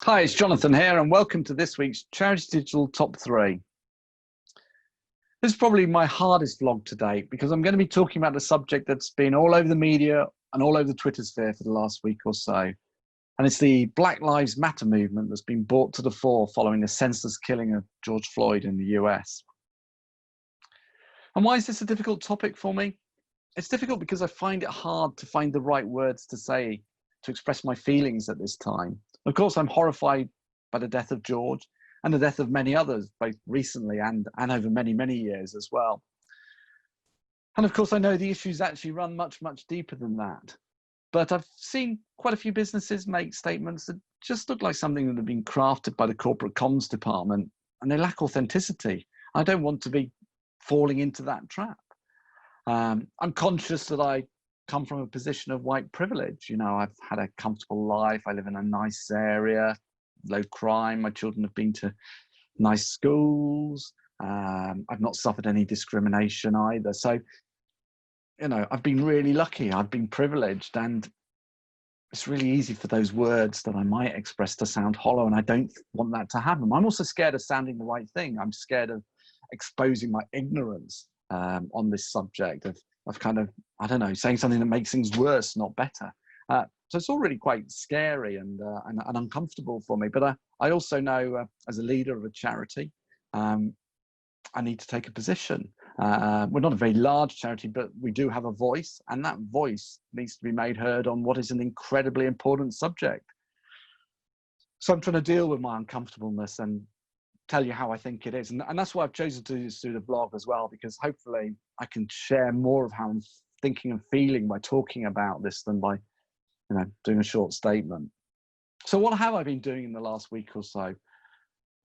Hi, it's Jonathan here, and welcome to this week's Charity Digital Top 3. This is probably my hardest vlog to date because I'm going to be talking about a subject that's been all over the media and all over the Twitter sphere for the last week or so. And it's the Black Lives Matter movement that's been brought to the fore following the senseless killing of George Floyd in the US. And why is this a difficult topic for me? It's difficult because I find it hard to find the right words to say to express my feelings at this time. Of course, I'm horrified by the death of George and the death of many others, both recently and over many, many years as well. And of course, I know the issues actually run much, much deeper than that. But I've seen quite a few businesses make statements that just look like something that have been crafted by the corporate comms department, and they lack authenticity. I don't want to be falling into that trap. I'm conscious that I come from a position of white privilege. You know, I've had a comfortable life. I live in a nice area, low crime. My children have been to nice schools. I've not suffered any discrimination either. So, you know, I've been really lucky. I've been privileged, and it's really easy for those words that I might express to sound hollow, and I don't want that to happen. I'm also scared of sounding the right thing. I'm scared of exposing my ignorance on this subject of kind of, I don't know, saying something that makes things worse, not better. So it's all really quite scary and uncomfortable for me. But I also know, as a leader of a charity, I need to take a position. We're not a very large charity, but we do have a voice, and that voice needs to be made heard on what is an incredibly important subject. So I'm trying to deal with my uncomfortableness and tell you how I think it is. And that's why I've chosen to do the vlog as well, because hopefully I can share more of how I'm thinking and feeling by talking about this than by, you know, doing a short statement. So what have I been doing in the last week or so?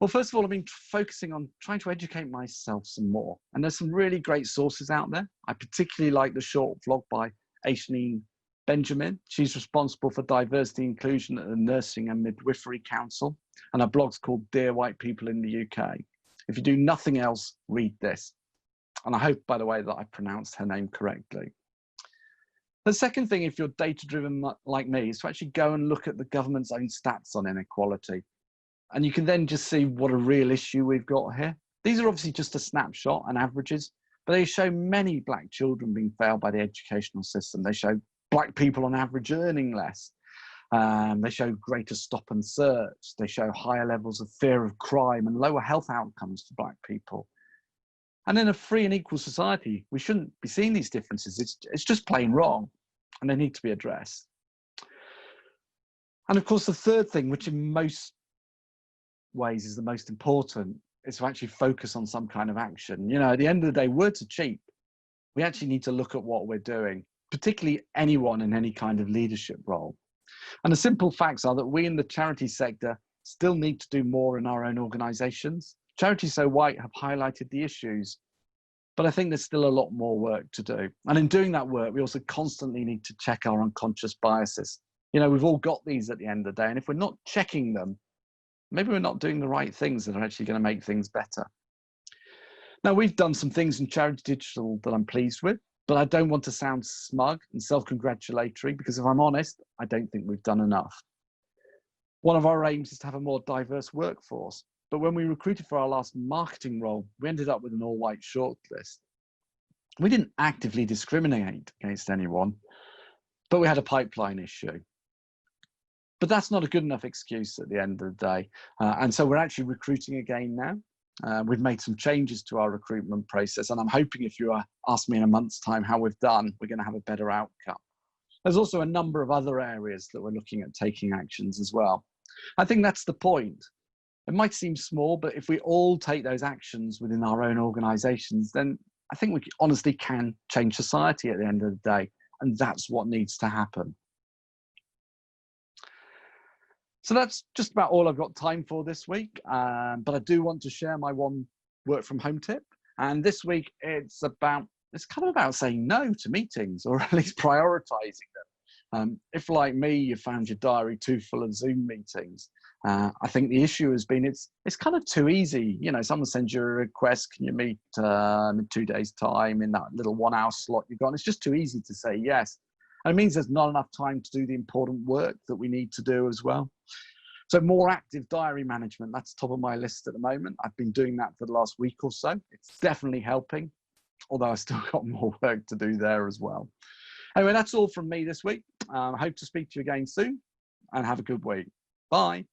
Well, first of all, I've been focusing on trying to educate myself some more. And there's some really great sources out there. I particularly like the short vlog by Aishneen Benjamin. She's responsible for diversity and inclusion at the Nursing and Midwifery Council, and her blog's called Dear White People in the UK. If you do nothing else, read this. And I hope, by the way, that I pronounced her name correctly. The second thing, if you're data-driven like me, is to actually go and look at the government's own stats on inequality. And you can then just see what a real issue we've got here. These are obviously just a snapshot and averages, but they show many Black children being failed by the educational system. They show Black people on average earning less. They show greater stop and search. They show higher levels of fear of crime and lower health outcomes for Black people. And in a free and equal society, we shouldn't be seeing these differences. It's just plain wrong, and they need to be addressed. And of course, the third thing, which in most ways is the most important, is to actually focus on some kind of action. You know, at the end of the day, words are cheap. We actually need to look at what we're doing, particularly anyone in any kind of leadership role. And the simple facts are that we in the charity sector still need to do more in our own organizations. Charities So White have highlighted the issues, but I think there's still a lot more work to do. And in doing that work, we also constantly need to check our unconscious biases. You know, we've all got these at the end of the day, and if we're not checking them, maybe we're not doing the right things that are actually going to make things better. Now, we've done some things in Charity Digital that I'm pleased with, but I don't want to sound smug and self-congratulatory, because if I'm honest, I don't think we've done enough. One of our aims is to have a more diverse workforce, but when we recruited for our last marketing role, we ended up with an all-white shortlist. We didn't actively discriminate against anyone, but we had a pipeline issue. But that's not a good enough excuse at the end of the day. And so we're actually recruiting again now. We've made some changes to our recruitment process, and I'm hoping if you ask me in a month's time how we've done, we're going to have a better outcome. There's also a number of other areas that we're looking at taking actions as well. I think that's the point. It might seem small, but if we all take those actions within our own organizations, then I think we honestly can change society at the end of the day. And that's what needs to happen. So that's just about all I've got time for this week. But I do want to share my one work from home tip. And this week it's kind of about saying no to meetings, or at least prioritizing them. If, like me, you found your diary too full of Zoom meetings, I think the issue has been it's kind of too easy. You know, someone sends you a request, can you meet in 2 days' time in that little 1 hour slot you've got? And it's just too easy to say yes. And it means there's not enough time to do the important work that we need to do as well. So more active diary management, that's top of my list at the moment. I've been doing that for the last week or so. It's definitely helping, although I still got more work to do there as well. Anyway, that's all from me this week. Hope to speak to you again soon, and have a good week. Bye.